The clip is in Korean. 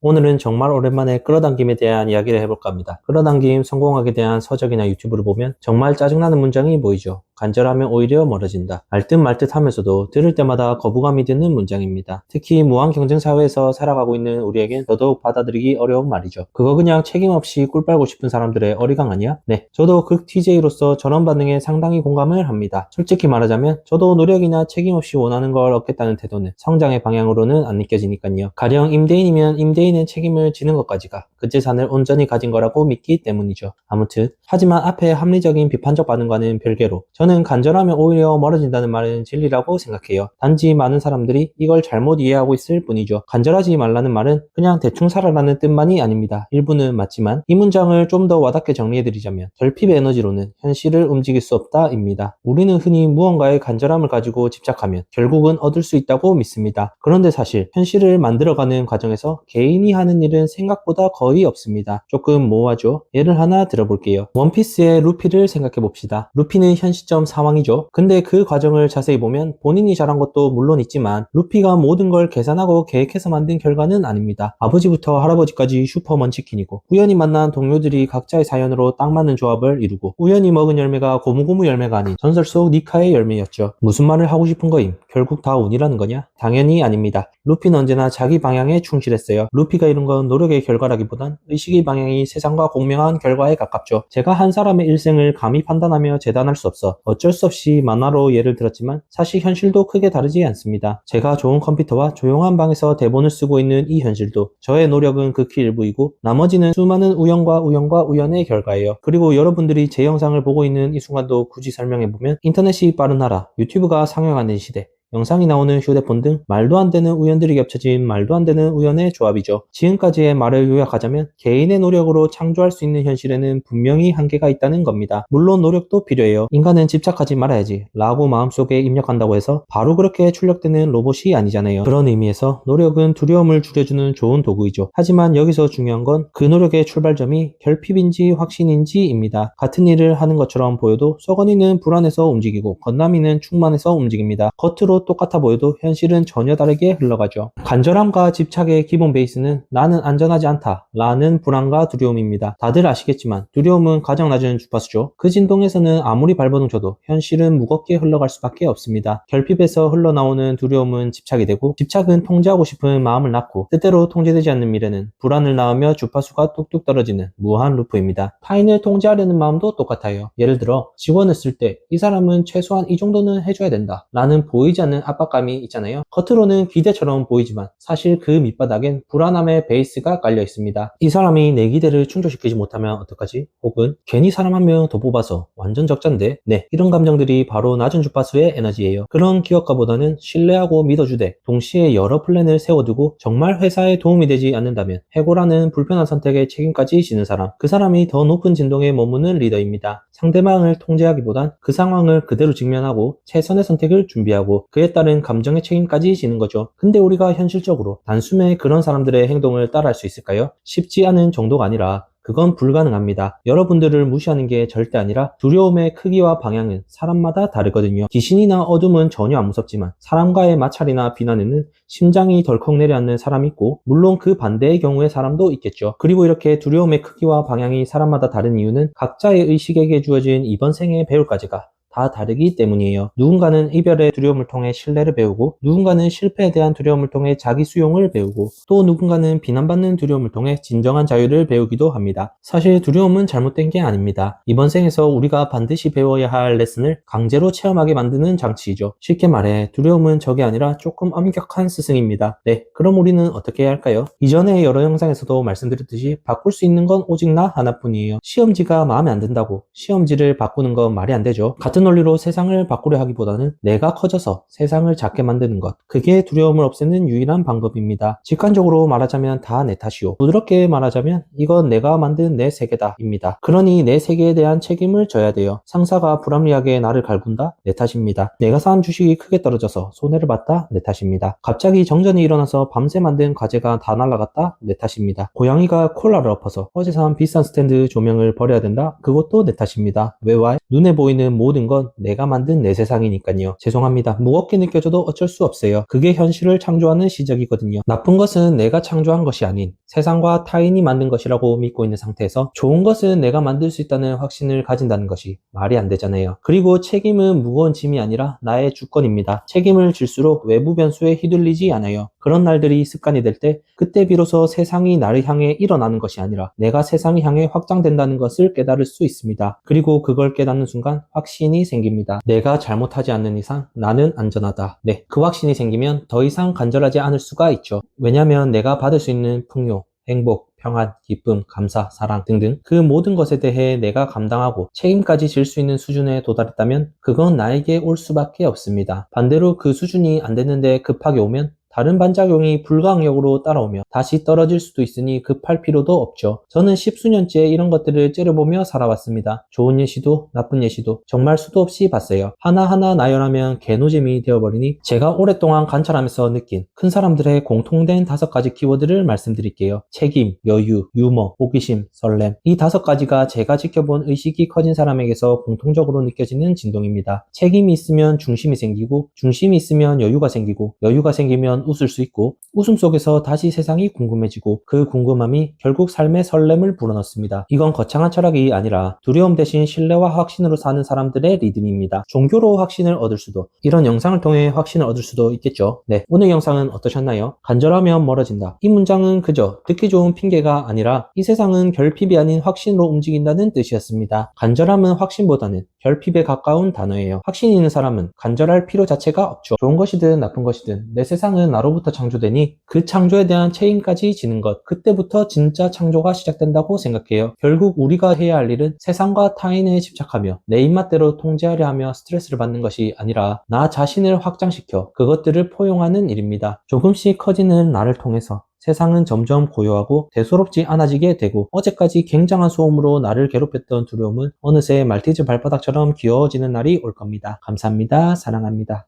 오늘은 정말 오랜만에 끌어당김에 대한 이야기를 해볼까 합니다. 끌어당김 성공하게 대한 서적이나 유튜브를 보면 정말 짜증나는 문장이 보이죠. 간절하면 오히려 멀어진다. 알듯 말듯 하면서도 들을 때마다 거부감이 드는 문장입니다. 특히 무한 경쟁 사회에서 살아가고 있는 우리에겐 더더욱 받아들이기 어려운 말이죠. 그거 그냥 책임 없이 꿀 빨고 싶은 사람들의 어리광 아니야? 네, 저도 극 TJ로서 저런 반응에 상당히 공감을 합니다. 솔직히 말하자면 저도 노력이나 책임 없이 원하는 걸 얻겠다는 태도는 성장의 방향으로는 안 느껴지니까요. 가령 임대인이면 임대인의 책임을 지는 것까지가 그 재산을 온전히 가진 거라고 믿기 때문이죠. 아무튼 하지만 앞에 합리적인 비판적 반응과는 별개로 저는 간절하면 오히려 멀어진다는 말은 진리라고 생각해요. 단지 많은 사람들이 이걸 잘못 이해하고 있을 뿐이죠. 간절하지 말라는 말은 그냥 대충 살아라는 뜻만이 아닙니다. 일부는 맞지만 이 문장을 좀 더 와닿게 정리해드리자면 결핍 에너지로는 현실을 움직일 수 없다입니다. 우리는 흔히 무언가에 간절함을 가지고 집착하면 결국은 얻을 수 있다고 믿습니다. 그런데 사실 현실을 만들어가는 과정에서 개인이 하는 일은 생각보다 거의 없습니다. 조금 모호하죠? 예를 하나 들어볼게요. 원피스의 루피를 생각해봅시다. 루피는 현 시점 상황이죠. 근데 그 과정을 자세히 보면 본인이 잘한 것도 물론 있지만 루피가 모든 걸 계산하고 계획해서 만든 결과는 아닙니다. 아버지부터 할아버지까지 슈퍼먼치킨이고 우연히 만난 동료들이 각자의 사연으로 딱 맞는 조합을 이루고 우연히 먹은 열매가 고무고무 열매가 아닌 전설 속 니카의 열매였죠. 무슨 말을 하고 싶은 거임? 결국 다 운이라는 거냐? 당연히 아닙니다. 루피는 언제나 자기 방향에 충실했어요. 루피가 이룬 건 노력의 결과라기보단 의식의 방향이 세상과 공명한 결과에 가깝죠. 제가 한 사람의 일생을 감히 판단하며 재단할 수 없어 어쩔 수 없이 만화로 예를 들었지만 사실 현실도 크게 다르지 않습니다. 제가 좋은 컴퓨터와 조용한 방에서 대본을 쓰고 있는 이 현실도 저의 노력은 극히 일부이고 나머지는 수많은 우연과 우연의 결과예요. 그리고 여러분들이 제 영상을 보고 있는 이 순간도 굳이 설명해보면 인터넷이 빠른 나라, 유튜브가 상용화된 시대, 영상이 나오는 휴대폰 등 말도 안 되는 우연들이 겹쳐진 말도 안 되는 우연의 조합이죠. 지금까지의 말을 요약하자면 개인의 노력으로 창조할 수 있는 현실에는 분명히 한계가 있다는 겁니다. 물론 노력도 필요해요. 인간은 집착하지 말아야지 라고 마음속에 입력한다고 해서 바로 그렇게 출력되는 로봇이 아니잖아요. 그런 의미에서 노력은 두려움을 줄여주는 좋은 도구이죠. 하지만 여기서 중요한 건 그 노력의 출발점이 결핍인지 확신인지입니다. 같은 일을 하는 것처럼 보여도 썩언이는 불안해서 움직이고 건남이는 충만해서 움직입니다. 겉으로 똑같아 보여도 현실은 전혀 다르게 흘러가죠. 간절함과 집착의 기본 베이스는 나는 안전하지 않다 라는 불안과 두려움입니다. 다들 아시겠지만 두려움은 가장 낮은 주파수죠. 그 진동에서는 아무리 발버둥 쳐도 현실은 무겁게 흘러갈 수밖에 없습니다. 결핍에서 흘러나오는 두려움은 집착이 되고 집착은 통제하고 싶은 마음을 낳고 뜻대로 통제되지 않는 미래는 불안을 낳으며 주파수가 뚝뚝 떨어지는 무한 루프입니다. 타인을 통제하려는 마음도 똑같아요. 예를 들어 직원을 쓸 때 이 사람은 최소한 이 정도는 해줘야 된다 라는 보이지 않는 압박감이 있잖아요. 겉으로는 기대처럼 보이지만 사실 그 밑바닥엔 불안함의 베이스가 깔려 있습니다. 이 사람이 내 기대를 충족시키지 못하면 어떡하지? 혹은 괜히 사람 한 명 더 뽑아서 완전 적자인데? 네, 이런 감정들이 바로 낮은 주파수의 에너지예요. 그런 기업가보다는 신뢰하고 믿어주되 동시에 여러 플랜을 세워두고 정말 회사에 도움이 되지 않는다면 해고라는 불편한 선택의 책임까지 지는 사람, 그 사람이 더 높은 진동에 머무는 리더입니다. 상대방을 통제하기보단 그 상황을 그대로 직면하고 최선의 선택을 준비하고 그에 따른 감정의 책임까지 지는 거죠. 근데 우리가 현실적으로 단숨에 그런 사람들의 행동을 따라할 수 있을까요? 쉽지 않은 정도가 아니라 그건 불가능합니다. 여러분들을 무시하는 게 절대 아니라 두려움의 크기와 방향은 사람마다 다르거든요. 귀신이나 어둠은 전혀 안 무섭지만 사람과의 마찰이나 비난에는 심장이 덜컥 내려앉는 사람이 있고 물론 그 반대의 경우의 사람도 있겠죠. 그리고 이렇게 두려움의 크기와 방향이 사람마다 다른 이유는 각자의 의식에게 주어진 이번 생에 배울 과제가 다 다르기 때문이에요. 누군가는 이별의 두려움을 통해 신뢰를 배우고 누군가는 실패에 대한 두려움을 통해 자기 수용을 배우고 또 누군가는 비난받는 두려움을 통해 진정한 자유를 배우기도 합니다. 사실 두려움은 잘못된 게 아닙니다. 이번 생에서 우리가 반드시 배워야 할 레슨을 강제로 체험하게 만드는 장치이죠. 쉽게 말해 두려움은 적이 아니라 조금 엄격한 스승입니다. 네, 그럼 우리는 어떻게 해야 할까요? 이전에 여러 영상에서도 말씀드렸듯이 바꿀 수 있는 건 오직 나 하나뿐이에요. 시험지가 마음에 안 든다고 시험지를 바꾸는 건 말이 안 되죠. 같은 논리로 세상을 바꾸려 하기보다는 내가 커져서 세상을 작게 만드는 것, 그게 두려움을 없애는 유일한 방법입니다. 직관적으로 말하자면 다 내 탓이요. 부드럽게 말하자면 이건 내가 만든 내 세계다 입니다. 그러니 내 세계에 대한 책임을 져야 돼요. 상사가 불합리하게 나를 갈군다? 내 탓입니다. 내가 산 주식이 크게 떨어져서 손해를 봤다? 내 탓입니다. 갑자기 정전이 일어나서 밤새 만든 과제가 다 날아갔다? 내 탓입니다. 고양이가 콜라를 엎어서 어제 산 비싼 스탠드 조명을 버려야 된다? 그것도 내 탓입니다. 왜 와? 눈에 보이는 모든 건 내가 만든 내 세상이니까요. 죄송합니다. 무겁게 느껴져도 어쩔 수 없어요. 그게 현실을 창조하는 시작이거든요. 나쁜 것은 내가 창조한 것이 아닌 세상과 타인이 만든 것이라고 믿고 있는 상태에서 좋은 것은 내가 만들 수 있다는 확신을 가진다는 것이 말이 안 되잖아요. 그리고 책임은 무거운 짐이 아니라 나의 주권입니다. 책임을 질수록 외부 변수에 휘둘리지 않아요. 그런 날들이 습관이 될 때 그때 비로소 세상이 나를 향해 일어나는 것이 아니라 내가 세상을 향해 확장된다는 것을 깨달을 수 있습니다. 그리고 그걸 깨닫는 순간 확신이 생깁니다. 내가 잘못하지 않는 이상 나는 안전하다. 네, 그 확신이 생기면 더 이상 간절하지 않을 수가 있죠. 왜냐하면 내가 받을 수 있는 풍요, 행복, 평안, 기쁨, 감사, 사랑 등등 그 모든 것에 대해 내가 감당하고 책임까지 질 수 있는 수준에 도달했다면 그건 나에게 올 수밖에 없습니다. 반대로 그 수준이 안 됐는데 급하게 오면 다른 반작용이 불가항력으로 따라오며 다시 떨어질 수도 있으니 급할 필요도 없죠. 저는 십수년째 이런 것들을 째려보며 살아왔습니다. 좋은 예시도 나쁜 예시도 정말 수도 없이 봤어요. 하나하나 나열하면 개노잼이 되어버리니 제가 오랫동안 관찰하면서 느낀 큰 사람들의 공통된 5가지 키워드를 말씀드릴게요. 책임, 여유, 유머, 호기심, 설렘. 이 5가지가 제가 지켜본 의식이 커진 사람에게서 공통적으로 느껴지는 진동입니다. 책임이 있으면 중심이 생기고 중심이 있으면 여유가 생기고 여유가 생기면 웃을 수 있고 웃음 속에서 다시 세상이 궁금해지고 그 궁금함이 결국 삶의 설렘을 불어넣습니다. 이건 거창한 철학이 아니라 두려움 대신 신뢰와 확신으로 사는 사람들의 리듬입니다. 종교로 확신을 얻을 수도 이런 영상을 통해 확신을 얻을 수도 있겠죠. 네, 오늘 영상은 어떠셨나요? 간절하면 멀어진다. 이 문장은 그저 듣기 좋은 핑계가 아니라 이 세상은 결핍이 아닌 확신으로 움직인다는 뜻이었습니다. 간절함은 확신보다는 결핍에 가까운 단어예요. 확신이 있는 사람은 간절할 필요 자체가 없죠. 좋은 것이든 나쁜 것이든 내 세상은 나로부터 창조되니 그 창조에 대한 책임까지 지는 것, 그때부터 진짜 창조가 시작된다고 생각해요. 결국 우리가 해야 할 일은 세상과 타인에 집착하며 내 입맛대로 통제하려 하며 스트레스를 받는 것이 아니라 나 자신을 확장시켜 그것들을 포용하는 일입니다. 조금씩 커지는 나를 통해서 세상은 점점 고요하고 대수롭지 않아지게 되고 어제까지 굉장한 소음으로 나를 괴롭혔던 두려움은 어느새 말티즈 발바닥처럼 귀여워지는 날이 올 겁니다. 감사합니다. 사랑합니다.